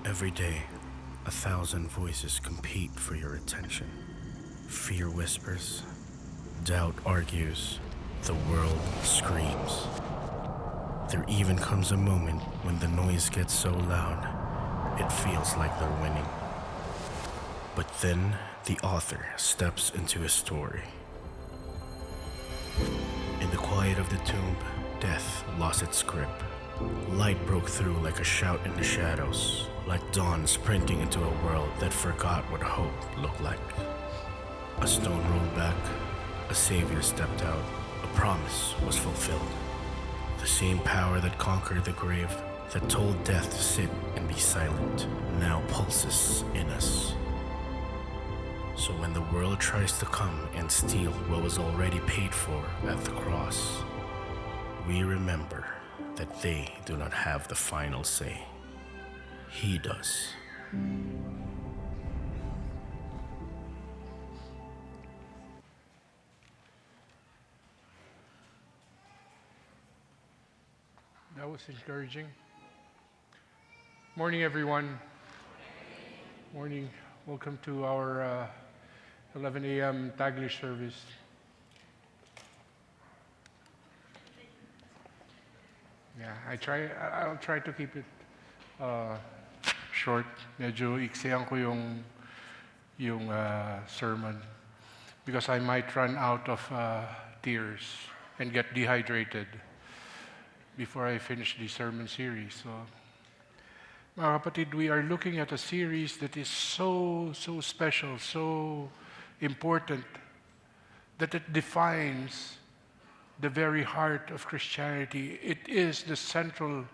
Every day, 1,000 voices compete for your attention. Fear whispers, doubt argues, the world screams. There even comes a moment when the noise gets so loud, it feels like they're winning. But then the author steps into his story. In the quiet of the tomb, death lost its grip. Light broke through like a shout in the shadows, like dawn sprinting into a world that forgot what hope looked like. A stone rolled back, a savior stepped out, a promise was fulfilled. The same power that conquered the grave, that told death to sit and be silent, now pulses in us. So when the world tries to come and steal what was already paid for at the cross, we remember that they do not have the final say. He does. That was encouraging. Morning, everyone. Morning. Welcome to our 11 a.m. Taglish service. Yeah, I'll try to keep it short. Medyo iksihan ko yung sermon because I might run out of tears and get dehydrated before I finish the sermon series. So, mga kapatid, we are looking at a series that is so special, so important, that it defines the very heart of Christianity. It is the central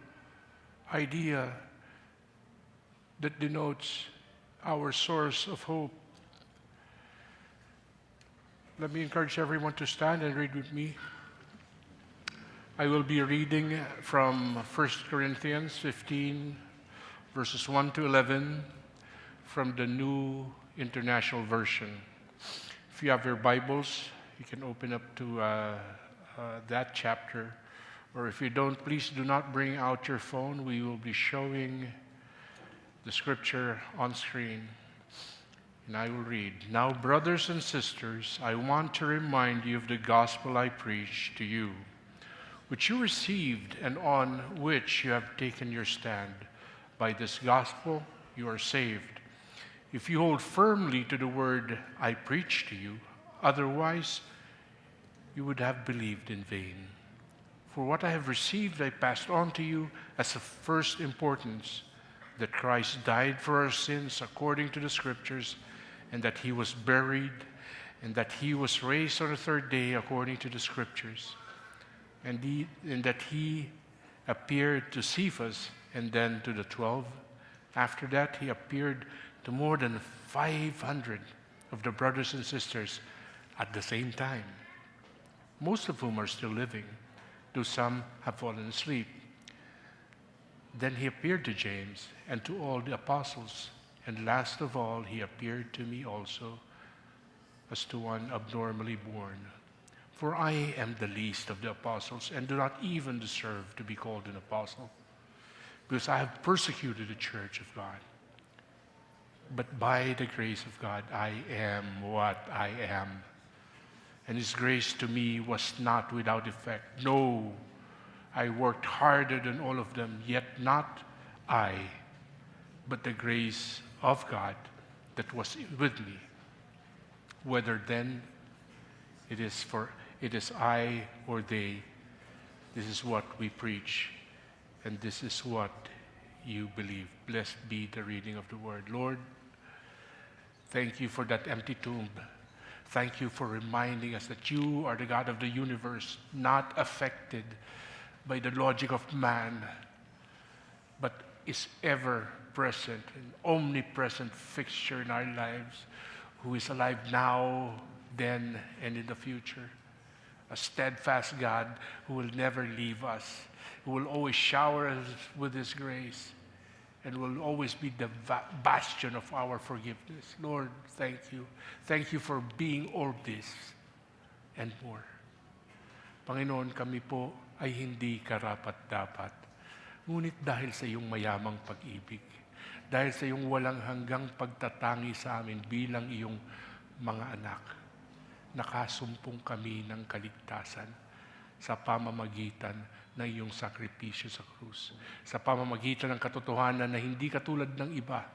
idea that denotes our source of hope. Let me encourage everyone to stand and read with me. I will be reading from 1 Corinthians 15, verses 1 to 11, from the New International Version. If you have your Bibles, you can open up to that chapter. Or if you don't, please do not bring out your phone. We will be showing the scripture on screen. And I will read. Now, brothers and sisters, I want to remind you of the gospel I preached to you, which you received and on which you have taken your stand. By this gospel you are saved, if you hold firmly to the word I preached to you. Otherwise, you would have believed in vain. For what I have received I passed on to you as of first importance, that Christ died for our sins according to the Scriptures, and that he was buried, and that he was raised on the third day according to the Scriptures, and that he appeared to Cephas and then to the 12. After that, he appeared to more than 500 of the brothers and sisters at the same time, most of whom are still living, though some have fallen asleep. Then he appeared to James and to all the apostles, and last of all, he appeared to me also, as to one abnormally born. For I am the least of the apostles, and do not even deserve to be called an apostle, because I have persecuted the church of God. But by the grace of God, I am what I am. And his grace to me was not without effect. No, I worked harder than all of them, yet not I, but the grace of God that was with me. Whether then it is I or they, this is what we preach, and this is what you believe. Blessed be the reading of the word. Lord, thank you for that empty tomb. Thank you for reminding us that you are the God of the universe, not affected by the logic of man, but is ever present, an omnipresent fixture in our lives, who is alive now, then, and in the future. A steadfast God who will never leave us, who will always shower us with his grace, and will always be the bastion of our forgiveness. Lord, thank you. Thank you for being all this and more. Panginoon, kami po ay hindi karapat-dapat. Ngunit dahil sa iyong mayamang pag-ibig, dahil sa iyong walang hanggang pagtatangi sa amin bilang iyong mga anak, nakasumpong kami ng kaligtasan sa pamamagitan ng iyong sakripisyo sa krus. Sa pamamagitan ng katotohanan na hindi katulad ng iba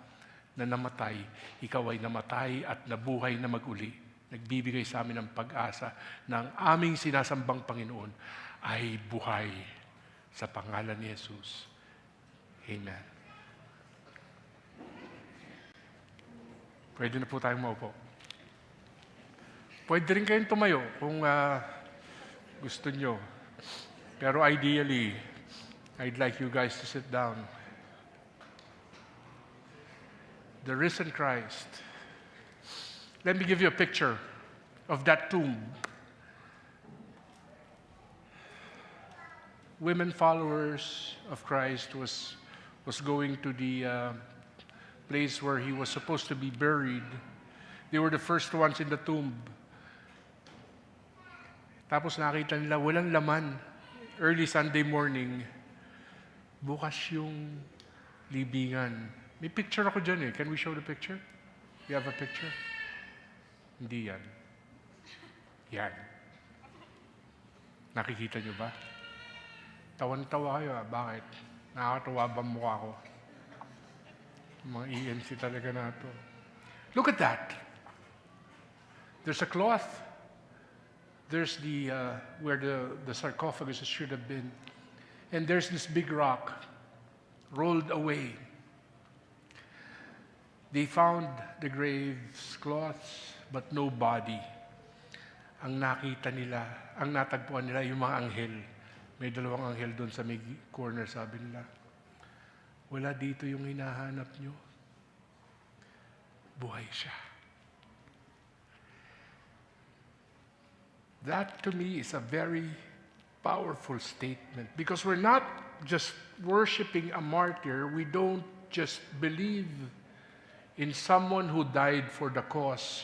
na namatay, ikaw ay namatay at nabuhay na maguli. Nagbibigay sa amin ng pag-asa na ang aming sinasambang Panginoon ay buhay sa pangalan ni Jesus. Amen. Pwede na po tayong maupo. Pwede rin kayong tumayo kung gusto nyo. Pero ideally, I'd like you guys to sit down. The risen Christ. Let me give you a picture of that tomb. Women followers of Christ was going to the place where he was supposed to be buried. They were the first ones in the tomb. Tapos nakita nila, walang laman. Early Sunday morning, bukas yung libingan. May picture ako dyan eh. Can we show the picture? You have a picture? Hindi yan. Yan. Nakikita nyo ba? Tawan-tawa kayo Bakit? Nakakatawa ba mukha ko? Mga EMC talaga na ito. Look at that. There's a cloth. There's the where the sarcophagus should have been. And there's this big rock rolled away. They found the grave's cloths, but no body. Ang nakita nila, ang natagpuan nila, yung mga anghel. May dalawang anghel doon sa may corner, sabi nila. Wala dito yung hinahanap nyo. Buhay siya. That to me is a very powerful statement because we're not just worshiping a martyr. We don't just believe in someone who died for the cause.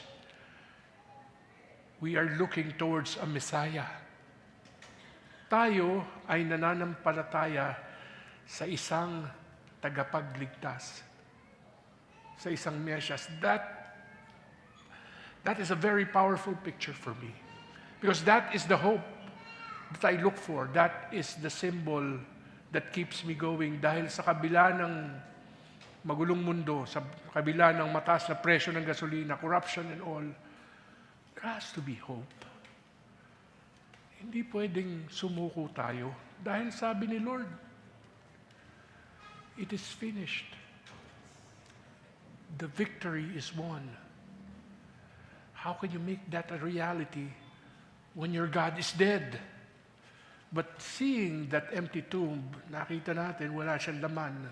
We are looking towards a Messiah. Tayo ay nananampalataya sa isang tagapagligtas, sa isang Mesias. That is a very powerful picture for me. Because that is the hope that I look for. That is the symbol that keeps me going. Dahil sa kabila ng magulong mundo, sa kabila ng mataas na presyo ng gasolina, corruption and all, there has to be hope. Hindi pwedeng sumuko tayo. Dahil sabi ni Lord, it is finished. The victory is won. How can you make that a reality when your God is dead? But seeing that empty tomb, nakita natin wala siyang laman.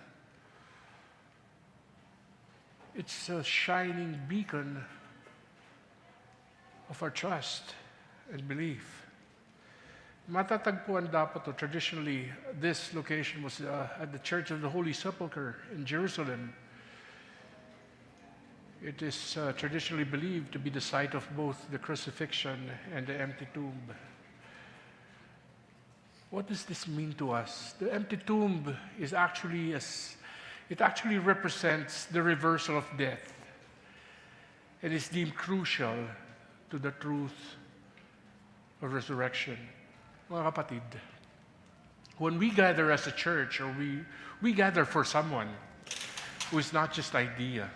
It's a shining beacon of our trust and belief. Matatagpuan dapat to. Traditionally, this location was at the Church of the Holy Sepulchre in Jerusalem. It is traditionally believed to be the site of both the crucifixion and the empty tomb. What does this mean to us? The empty tomb is actually it actually represents the reversal of death. It is deemed crucial to the truth of resurrection. Mga kapatid, when we gather as a church, or we gather for someone who is not just idea,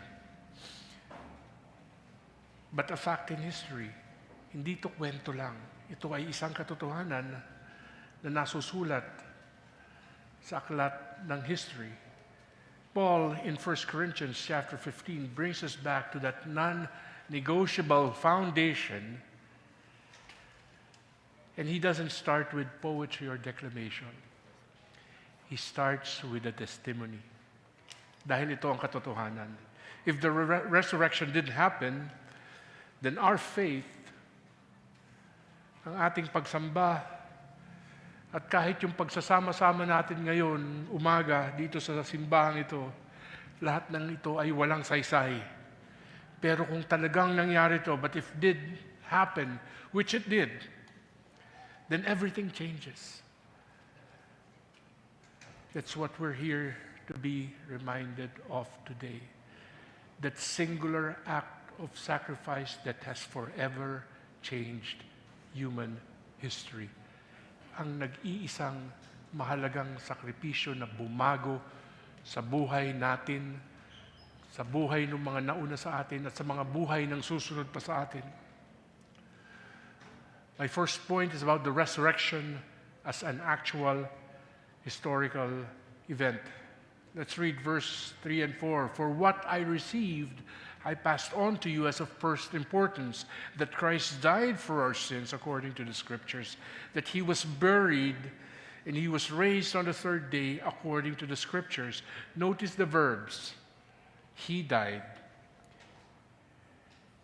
but a fact in history. Hindi ito kwento lang. Ito ay isang katotohanan na nasusulat sa aklat ng history. Paul in 1 Corinthians chapter 15 brings us back to that non-negotiable foundation. And he doesn't start with poetry or declamation. He starts with a testimony. Dahil ito ang katotohanan. If the resurrection didn't happen, then our faith, ang ating pagsamba, at kahit yung pagsasama-sama natin ngayon, umaga, dito sa simbahan ito, lahat ng ito ay walang saysay. Pero kung talagang nangyari ito, but if did happen, which it did, then everything changes. That's what we're here to be reminded of today. That singular act of sacrifice that has forever changed human history. Ang nag-iisang mahalagang sakripisyo na bumago sa buhay natin, sa buhay ng mga nauna sa atin, at sa mga buhay ng susunod pa sa atin. My first point is about the resurrection as an actual historical event. Let's read verse 3 and 4. For what I received, I passed on to you as of first importance, that Christ died for our sins according to the Scriptures, that he was buried, and he was raised on the third day according to the Scriptures. Notice the verbs. He died.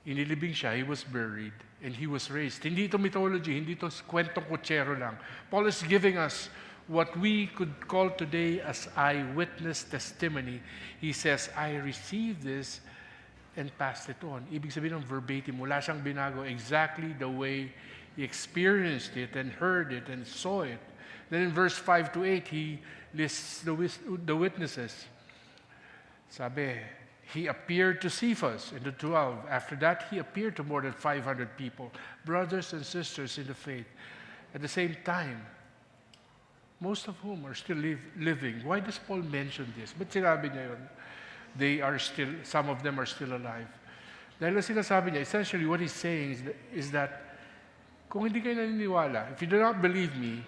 Inilibing siya, he was buried, and he was raised. Hindi ito mythology, hindi ito kwentong kutsero lang. Paul is giving us what we could call today as eyewitness testimony. He says, I received this and passed it on. Ibig sabihin ng verbatim, wala siyang binago, exactly the way he experienced it and heard it and saw it. Then in verse 5 to 8, he lists the witnesses. Sabi, he appeared to Cephas and the 12. After that, he appeared to more than 500 people, brothers and sisters in the faith. At the same time, most of whom are still living. Why does Paul mention this? Ba't sinabi niya yun? Some of them are still alive. Dahil ang sinasabi niya, essentially what he's saying is that kung hindi kayo naniniwala, if you do not believe me,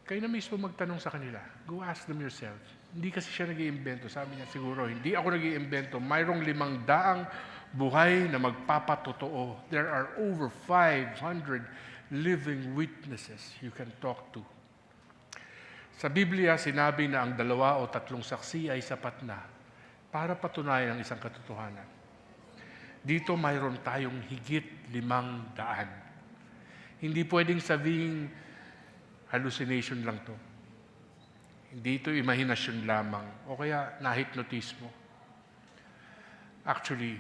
kayo na mismo magtanong sa kanila. Go ask them yourself. Hindi kasi siya nag-iimbento. Sabi niya siguro, hindi ako nag-iimbento. Mayroong 500 buhay na magpapatotoo. There are over 500 living witnesses you can talk to. Sa Biblia, sinabi na ang 2 o 3 saksi ay sapat na para patunayan ang isang katotohanan. Dito mayroon tayong higit 500. Hindi pwedeng sabihin hallucination lang to. Hindi ito imahinasyon lamang o kaya nahipnotismo. Actually,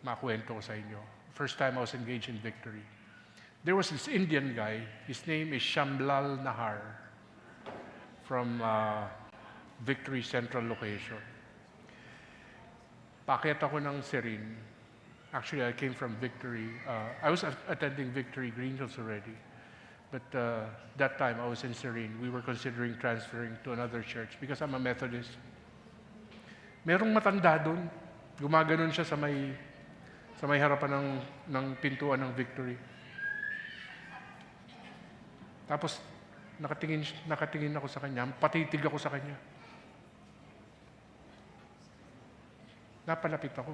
makuwento ko sa inyo. First time I was engaged in Victory. There was this Indian guy, his name is Shamlal Nahar from Victory Central location. Paakyat ako ng Serene. Actually, I came from Victory. I was attending Victory Green Hills already. But that time, I was in Serene. We were considering transferring to another church because I'm a Methodist. Merong matanda doon. Gumaganon siya sa may harapan ng pintuan ng Victory. Tapos, nakatingin ako sa kanya, patitig ako sa kanya. Napalapit ako.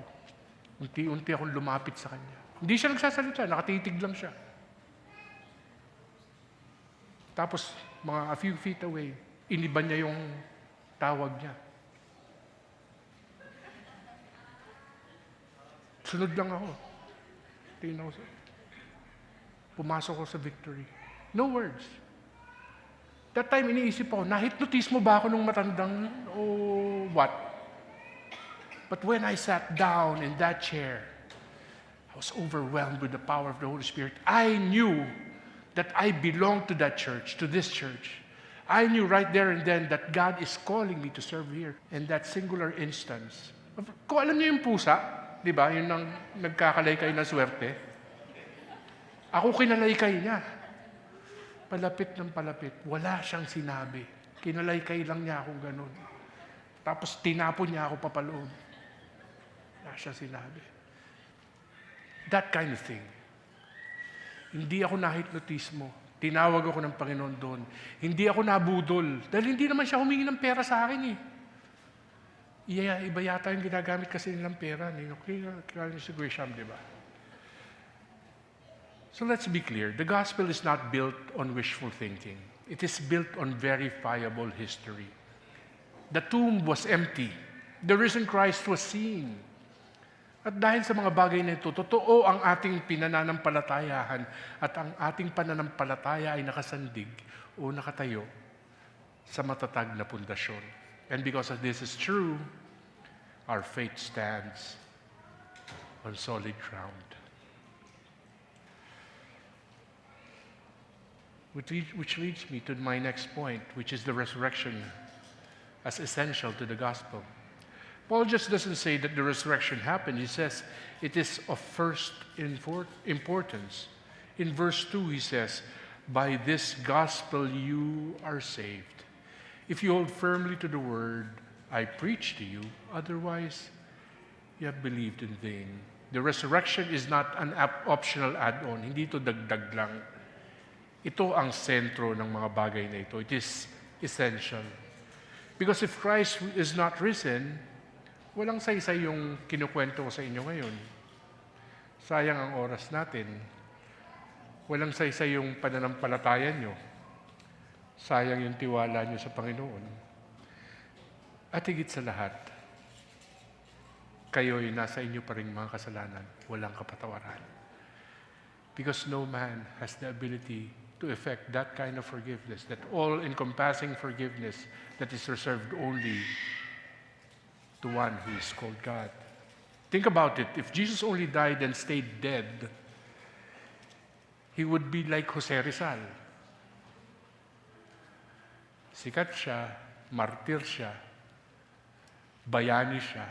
Unti-unti akong lumapit sa kanya. Hindi siya nagsasalita, nakatitig lang siya. Tapos, a few feet away, iniba niya yung tawag niya. Sunod lang ako. Tingnan ako. Pumasok ako sa Victory. No words. That time, iniisip ako, nahipnotismo ba ako nung matandang o what? But when I sat down in that chair, I was overwhelmed with the power of the Holy Spirit. I knew that I belonged to that church, to this church. I knew right there and then that God is calling me to serve here. In that singular instance. Kung alam niyo yung pusa, di ba, yun ang nagkakalaykay na swerte. Ako kinalaykay niya. Palapit ng palapit. Wala siyang sinabi. Kinalaykay lang niya akong ganun. Tapos tinapon niya ako papaloob. Wala siyang sinabi. That kind of thing. Hindi ako nahipnotismo. Tinawag ako ng Panginoon doon. Hindi ako nabudol. Dahil hindi naman siya humingi ng pera sa akin eh. Iba yata yung ginagamit kasi nilang pera. Kaya si Gresham, di ba? So let's be clear. The gospel is not built on wishful thinking. It is built on verifiable history. The tomb was empty. The risen Christ was seen. At dahil sa mga bagay na ito, totoo ang ating pinananampalatayahan at ang ating pananampalataya ay nakasandig o nakatayo sa matatag na pundasyon. And because of this is true, our faith stands on solid ground. Which leads me to my next point, which is the resurrection as essential to the gospel. Paul just doesn't say that the resurrection happened. He says it is of first importance. In verse 2, he says, "By this gospel you are saved, if you hold firmly to the word I preach to you, otherwise you have believed in vain." The resurrection is not an optional add-on. Hindi ito dagdag lang. Ito ang sentro ng mga bagay na ito. It is essential. Because if Christ is not risen, walang saysay yung kinukwento ko sa inyo ngayon. Sayang ang oras natin. Walang saysay yung pananampalataya nyo. Sayang yung tiwala nyo sa Panginoon. At higit sa lahat, kayo'y nasa inyo pa rin mga kasalanan, walang kapatawaran. Because no man has the ability to effect that kind of forgiveness, that all-encompassing forgiveness that is reserved only to one who is called God. Think about it. If Jesus only died and stayed dead, he would be like Jose Rizal. Sikat siya, martir siya, bayani siya,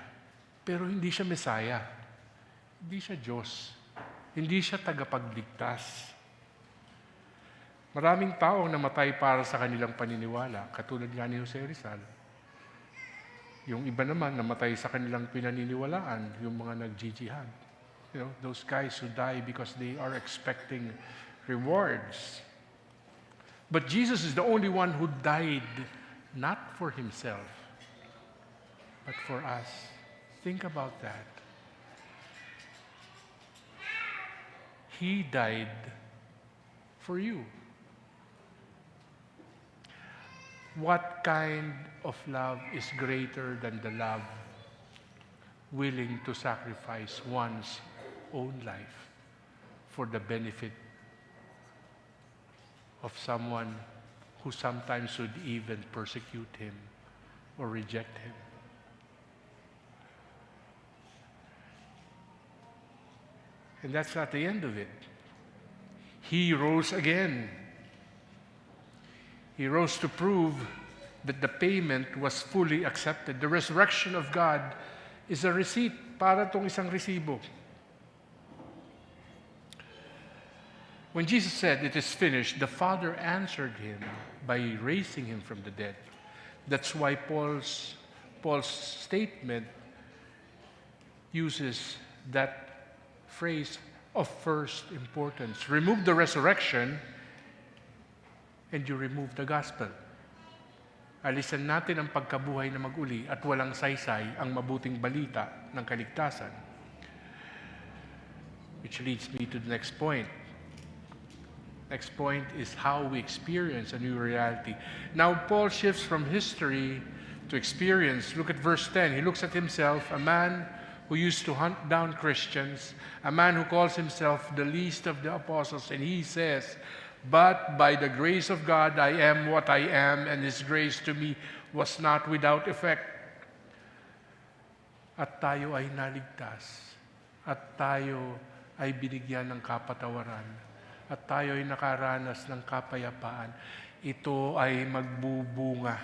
pero hindi siya Mesaya. Hindi siya Diyos. Hindi siya tagapagligtas. Maraming tao ang namatay para sa kanilang paniniwala, katulad nga ni Jose Rizal. Yung iba naman, namatay sa kanilang pinaniniwalaan, yung mga nag-jihad. You know, those guys who die because they are expecting rewards. But Jesus is the only one who died not for himself, but for us. Think about that. He died for you. What kind of love is greater than the love willing to sacrifice one's own life for the benefit of someone who sometimes would even persecute him or reject him? And that's not the end of it. He rose again. He rose to prove that the payment was fully accepted. The resurrection of God is a receipt, para tong isang resibo. When Jesus said, "It is finished," the Father answered him by raising him from the dead. That's why Paul's statement uses that phrase of first importance. Remove the resurrection, and you remove the gospel. Alisan natin ang pagkabuhay na mag-uli at walang saysay ang mabuting balita ng kaligtasan. Which leads me to the next point. Next point is how we experience a new reality. Now Paul shifts from history to experience. Look at verse 10. He looks at himself, a man who used to hunt down Christians, a man who calls himself the least of the apostles, and he says, "But by the grace of God I am what I am, and His grace to me was not without effect." At tayo ay naligtas. At tayo ay binigyan ng kapatawaran. At tayo ay nakaranas ng kapayapaan. Ito ay magbubunga.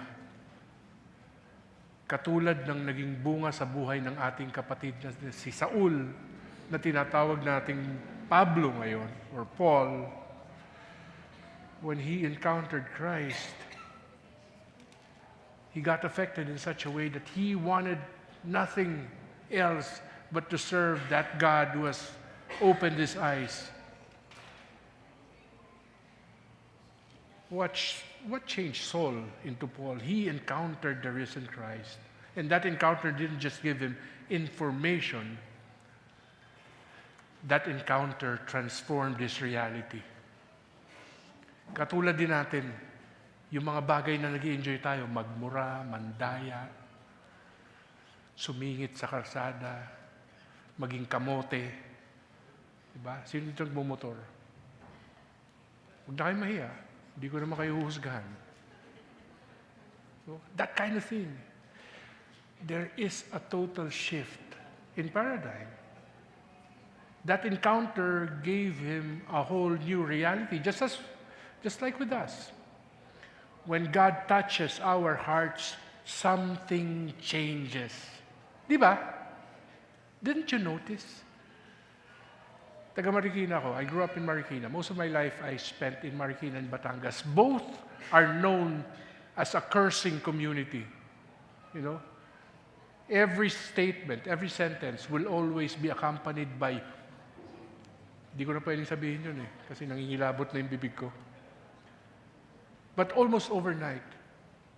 Katulad ng naging bunga sa buhay ng ating kapatid na si Saul, na tinatawag nating Pablo ngayon, or Paul. When he encountered Christ, he got affected in such a way that he wanted nothing else but to serve that God who has opened his eyes. What changed Saul into Paul? He encountered the risen Christ. And that encounter didn't just give him information. That encounter transformed his reality. Katulad din natin, yung mga bagay na nag-i-enjoy tayo, magmura, mandaya, sumingit sa karsada, maging kamote. Diba? Sino dito nagmumotor? Huwag na kayo mahiya. Hindi ko naman kayo huhusgahan. So, that kind of thing. There is a total shift in paradigm. That encounter gave him a whole new reality. Just just like with us. When God touches our hearts, something changes. Di ba? Didn't you notice? Taga Marikina ako. I grew up in Marikina. Most of my life I spent in Marikina and Batangas. Both are known as a cursing community. You know? Every statement, every sentence will always be accompanied by, di ko na pwedeng sabihin yun kasi nangingilabot na yung bibig ko. But almost overnight,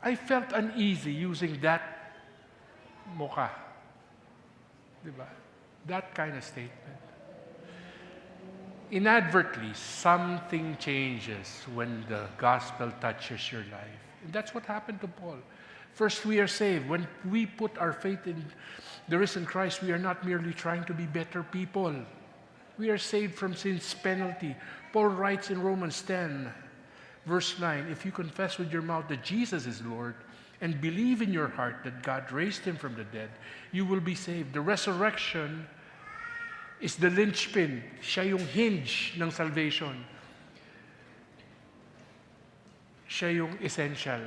I felt uneasy using that mukha. Diba? That kind of statement. Inadvertently, something changes when the gospel touches your life. And that's what happened to Paul. First, we are saved. When we put our faith in the risen Christ, we are not merely trying to be better people. We are saved from sin's penalty. Paul writes in Romans 10, verse 9, if you confess with your mouth that Jesus is Lord and believe in your heart that God raised him from the dead, you will be saved. The resurrection is the linchpin. Siya yung hinge ng salvation. Siya yung essential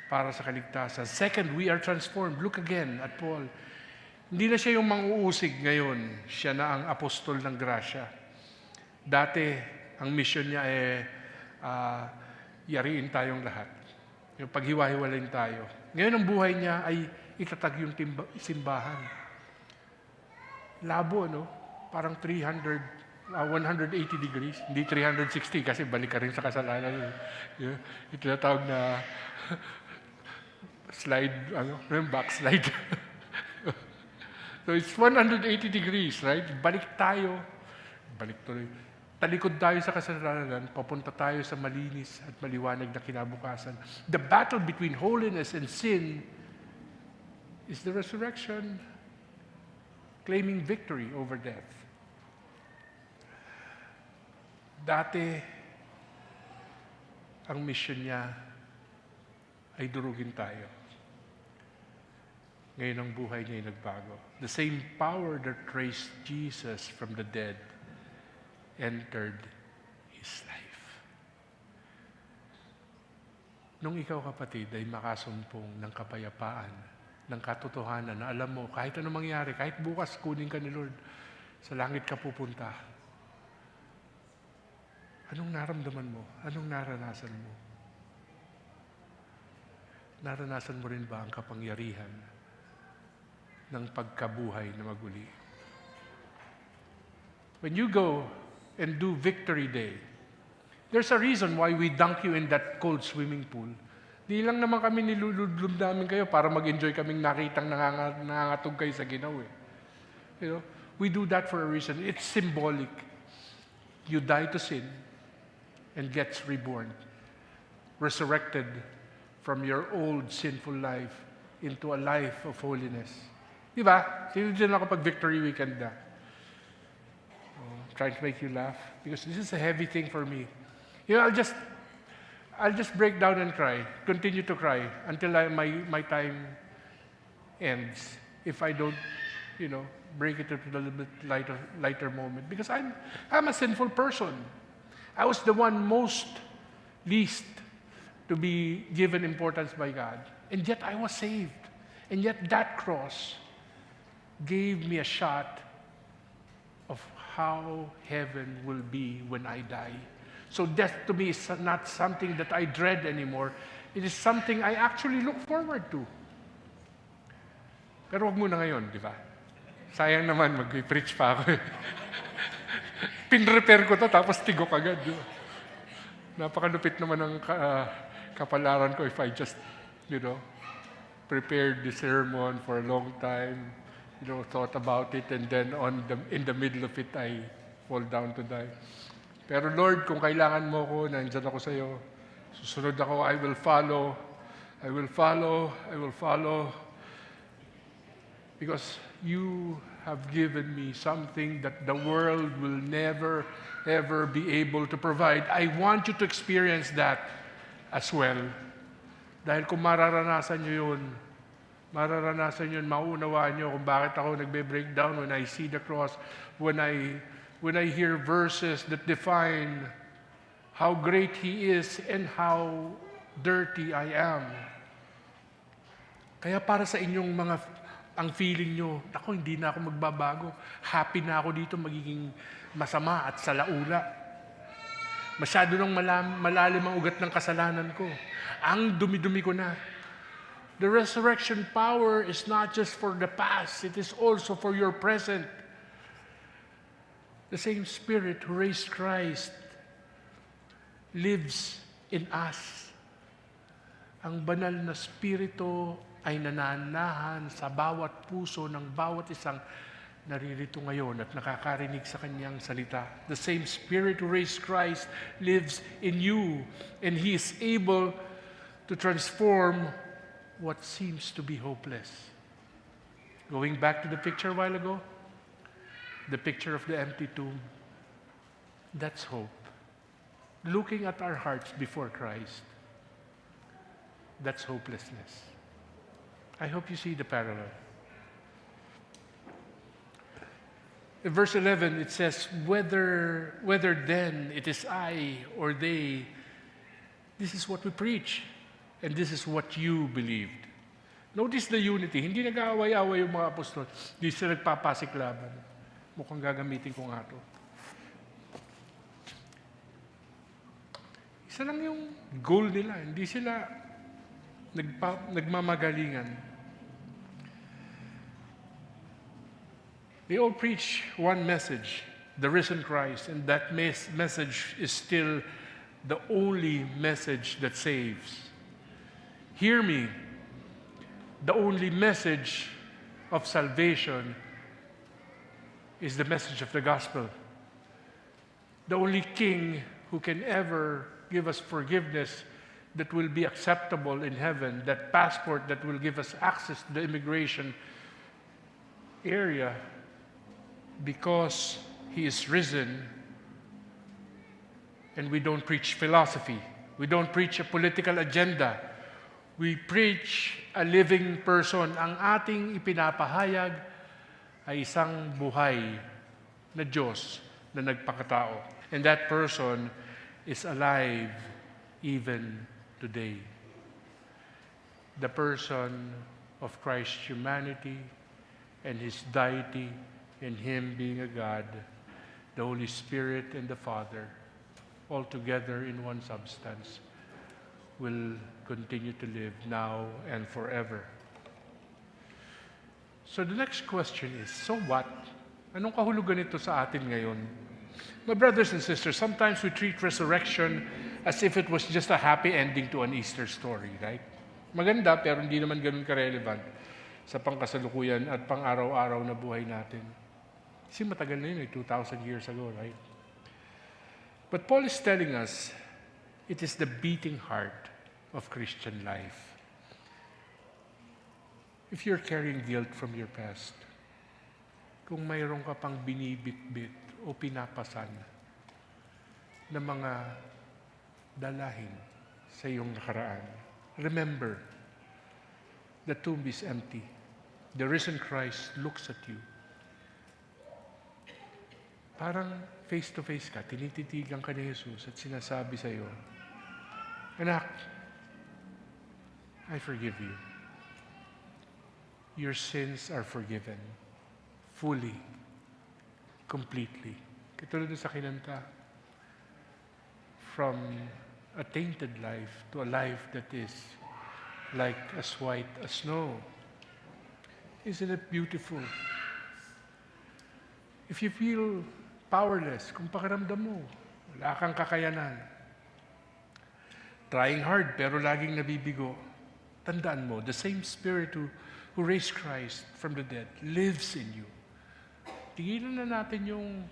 para sa kaligtasan. Second, we are transformed. Look again at Paul. Hindi na siya yung mang-uusig ngayon. Siya na ang apostol ng grasya. Dati, ang mission niya yariin tayong lahat. Yung paghiwa-hiwalayin tayo. Ngayon ang buhay niya ay itatag yung simbahan. Labo, no? Parang 180 degrees. Hindi 360 kasi balik ka rin sa kasalanan. Yeah. Ito na tawag na slide, backslide. So it's 180 degrees, right? Balik tayo. Balik tuloy. Talikod tayo sa kasalanan, papunta tayo sa malinis at maliwanag na kinabukasan. The battle between holiness and sin is the resurrection, claiming victory over death. Dati, ang mission niya ay durugin tayo. Ngayon ang buhay niya ay nagbago. The same power that raised Jesus from the dead entered his life. Nung ikaw, kapatid, ay makasumpong ng kapayapaan, ng katotohanan na alam mo, kahit anong mangyari, kahit bukas kunin ka ni Lord, sa langit ka pupunta. Anong naramdaman mo? Anong naranasan mo? Naranasan mo rin ba ang kapangyarihan ng pagkabuhay na maguli? When you go and do Victory Day, there's a reason why we dunk you in that cold swimming pool. Di lang naman kami niluludlum namin kayo para mag-enjoy kaming nakitang nangangatog kayo sa ginaw. You know, we do that for a reason. It's symbolic. You die to sin and gets reborn, resurrected from your old sinful life into a life of holiness. Di ba? Sino dyan ako pag Victory Weekend na? Trying to make you laugh because this is a heavy thing for me. You know, I'll just break down and cry, continue to cry until my time ends. If I don't, break it into a little bit lighter moment, because I'm a sinful person. I was the one most least to be given importance by God, and yet I was saved, and yet that cross gave me a shot of how heaven will be when I die. So death to me is not something that I dread anymore. It is something I actually look forward to. Pero wag muna ngayon, di ba? Sayang naman, mag-preach pa ako. Pin-repair ko to, tapos tigok agad. Di ba? Napakalupit naman ng kapalaran ko if I just, prepared the sermon for a long time, thought about it, and then in the middle of it, I fall down to die. Pero Lord, kung kailangan mo ko, nandiyan ako sa iyo. Susunod ako, I will follow. I will follow. I will follow. Because you have given me something that the world will never, ever be able to provide. I want you to experience that as well. Dahil kung mararanasan nyo yun, maunawaan nyo kung bakit ako nagbe-breakdown when I see the cross, when I hear verses that define how great He is and how dirty I am. Kaya para sa inyong mga, ang feeling nyo, ako hindi na ako magbabago. Happy na ako dito magiging masama at salaula. Masyado nang malalim ang ugat ng kasalanan ko. Ang dumi-dumi ko na. The resurrection power is not just for the past, it is also for your present. The same Spirit who raised Christ lives in us. Ang banal na Espiritu ay nananahan sa bawat puso ng bawat isang naririto ngayon at nakakarinig sa Kanyang salita. The same Spirit who raised Christ lives in you, and He is able to transform what seems to be hopeless. Going back to the picture a while ago, the picture of the empty tomb, that's hope. Looking at our hearts before Christ, that's hopelessness. I hope you see the parallel. In verse 11, it says, whether then it is I or they, this is what we preach, and this is what you believed. Notice the unity. Hindi nag-aaway-aaway yung mga apostol. Hindi sila nagpapasiklaban. Mukhang gagamitin ko nga ito. Isa lang yung goal nila. Hindi sila nagmamagalingan. They all preach one message, the risen Christ, and that message is still the only message that saves. Hear me, the only message of salvation is the message of the gospel. The only King who can ever give us forgiveness that will be acceptable in heaven, that passport that will give us access to the immigration area, because He is risen, and we don't preach philosophy. We don't preach a political agenda. We preach a living person. Ang ating ipinapahayag ay isang buhay na Diyos na nagpakatao. And that person is alive even today. The person of Christ's humanity and His deity, and Him being a God, the Holy Spirit and the Father, all together in one substance, will continue to live now and forever. So the next question is, so what? Anong kahulugan ito sa atin ngayon? My brothers and sisters, sometimes we treat resurrection as if it was just a happy ending to an Easter story, right? Maganda, pero hindi naman ganun ka-relevant sa pangkasalukuyan at pang-araw-araw na buhay natin. Kasi matagal na yun, 2,000 years ago, right? But Paul is telling us, it is the beating heart of Christian life. If you're carrying guilt from your past, kung mayroon ka pang binibit-bit o pinapasan na mga dalahin sa iyong nakaraan, remember, the tomb is empty. The risen Christ looks at you. Parang face-to-face ka, tinititigan ka ni Jesus at sinasabi sa iyo, Anak, I forgive you. Your sins are forgiven. Fully. Completely. Katulad sa kinanta. From a tainted life to a life that is like as white as snow. Isn't it beautiful? If you feel powerless, kung pakiramdam mo, wala kang kakayanan, trying hard pero laging nabibigo, tandaan mo, the same Spirit who raised Christ from the dead lives in you. Tigilan na natin yung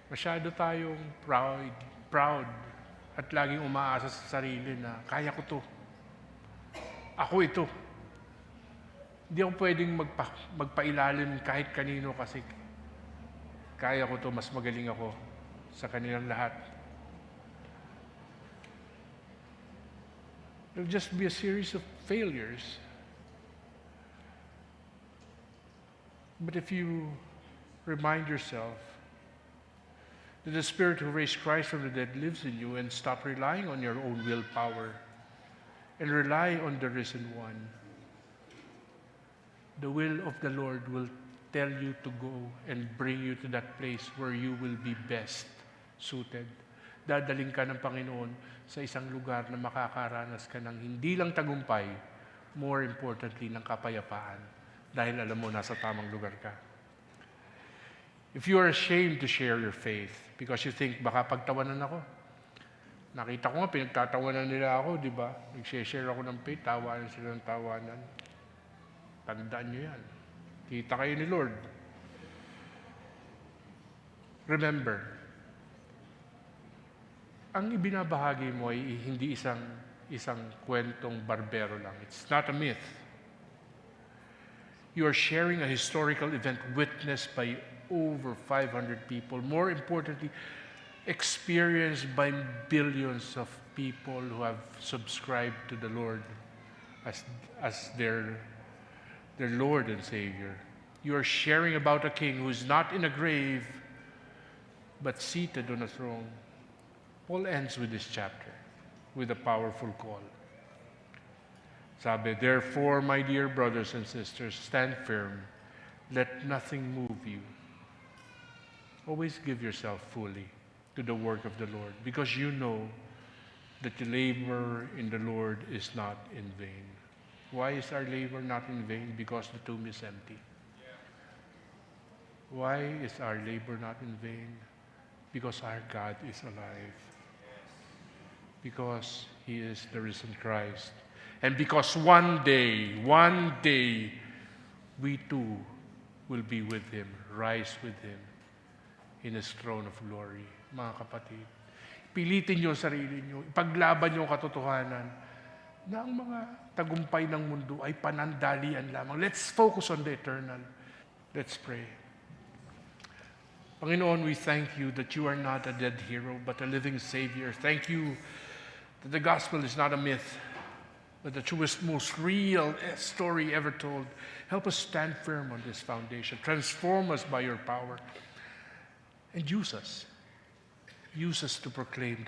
masyado tayong proud at laging umaasa sa sarili na kaya ko to. Ako ito. Hindi ako pwedeng magpailalim kahit kanino kasi kaya ko to, mas magaling ako sa kanilang lahat. It'll just be a series of failures. But if you remind yourself that the Spirit who raised Christ from the dead lives in you, and stop relying on your own willpower and rely on the risen one. The will of the Lord will tell you to go and bring you to that place where you will be best suited. Dadaling ka ng Panginoon sa isang lugar na makakaranas ka ng hindi lang tagumpay, more importantly, ng kapayapaan. Dahil alam mo, nasa tamang lugar ka. If you are ashamed to share your faith because you think, baka pagtawanan ako. Nakita ko nga, pinagtatawanan nila ako, di ba? Nag-share ako ng faith, tawanan sila ng tawanan. Tandaan nyo yan. Kita kayo ni Lord. Remember, ang ibinabahagi mo ay hindi isang kwentong barbero lang. It's not a myth. You are sharing a historical event witnessed by over 500 people. More importantly, experienced by billions of people who have subscribed to the Lord as their Lord and Savior. You are sharing about a king who is not in a grave, but seated on a throne. Paul ends with this chapter with a powerful call. Sabi, therefore, my dear brothers and sisters, stand firm. Let nothing move you. Always give yourself fully to the work of the Lord, because you know that the labor in the Lord is not in vain. Why is our labor not in vain? Because the tomb is empty. Why is our labor not in vain? Because our God is alive. Because He is the risen Christ. And because one day, we too will be with Him, rise with Him in His throne of glory. Mga kapatid, pilitin niyo ang sarili niyo, ipaglaban niyo ang katotohanan na ang mga tagumpay ng mundo ay panandalian lamang. Let's focus on the eternal. Let's pray. Panginoon, we thank you that you are not a dead hero, but a living Savior. Thank you that the gospel is not a myth, but the truest, most real story ever told. Help us stand firm on this foundation. Transform us by your power. And use us. Use us to proclaim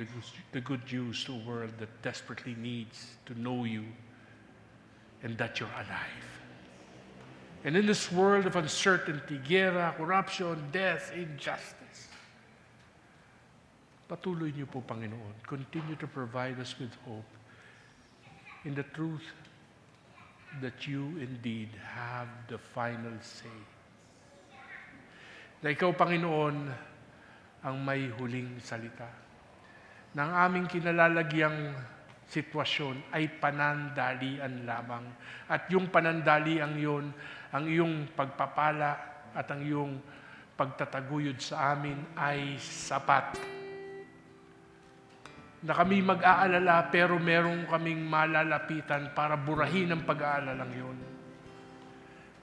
the good news to a world that desperately needs to know you and that you're alive. And in this world of uncertainty, guerra, corruption, death, injustice, patuloy niyo po, Panginoon. Continue to provide us with hope in the truth that you indeed have the final say. Na ikaw, Panginoon, ang may huling salita. Na ang aming kinalalagyang sitwasyon ay panandalian lamang. At yung panandalian yun, ang iyong pagpapala at ang iyong pagtataguyod sa amin ay sapat. Na kami mag-aalala pero merong kaming malalapitan para burahin ang pag-aalalang yun.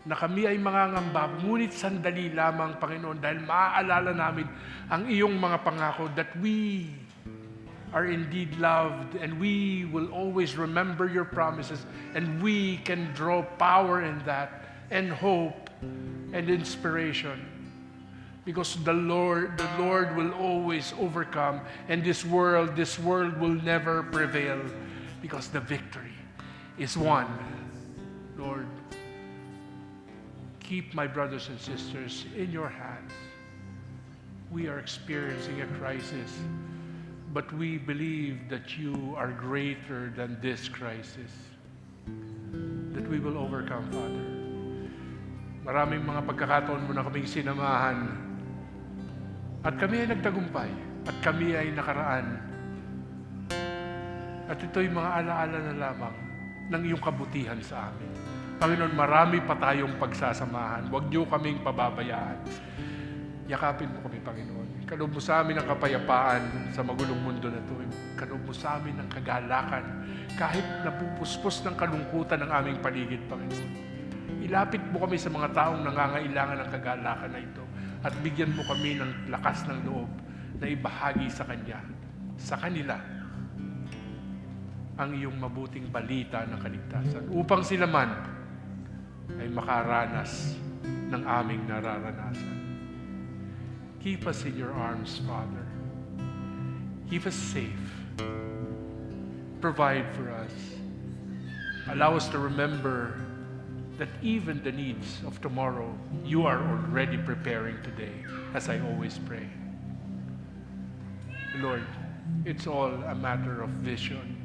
Na kami ay mangangamba, ngunit sandali lamang, Panginoon, dahil maaalala namin ang iyong mga pangako that we are indeed loved and we will always remember your promises and we can draw power in that and hope and inspiration. Because the Lord will always overcome, and this world will never prevail, because the victory is won. Lord, keep my brothers and sisters in your hands. We are experiencing a crisis, but we believe that you are greater than this crisis, that we will overcome, Father. Maraming mga pagkakataon mo na kaming sinamahan, at kami ay nagtagumpay, at kami ay nakaraan. At ito'y mga alaala na lamang ng iyong kabutihan sa amin. Panginoon, marami pa tayong pagsasamahan. Huwag niyo kaming pababayaan. Yakapin mo kami, Panginoon. Kaloob mo sa amin ang kapayapaan sa magulong mundo na ito. Kaloob mo sa amin ang kagalakan. Kahit napupuspos ng kalungkutan ng aming paligid, Panginoon. Ilapit mo kami sa mga taong nangangailangan ng kagalakan na ito. At bigyan mo kami ng lakas ng loob na ibahagi sa kanila, ang iyong mabuting balita ng kaligtasan upang sila man ay makaranas ng aming nararanasan. Keep us in your arms, Father. Keep us safe. Provide for us. Allow us to remember that even the needs of tomorrow, you are already preparing today, as I always pray. Lord, it's all a matter of vision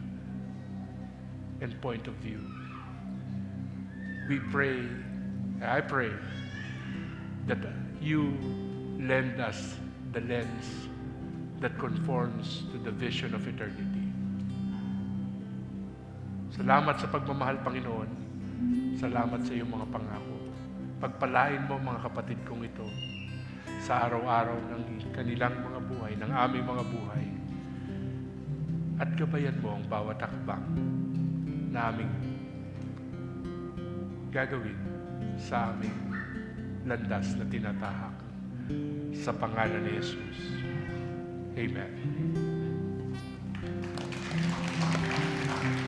and point of view. We pray, I pray, that you lend us the lens that conforms to the vision of eternity. Salamat sa pagmamahal, Panginoon. Salamat sa iyong mga pangako. Pagpalain mo mga kapatid kong ito sa araw-araw ng kanilang mga buhay, ng aming mga buhay. At gabayan mo ang bawat hakbang na aming gagawin sa aming landas na tinatahak. Sa pangalan ni Jesus. Amen.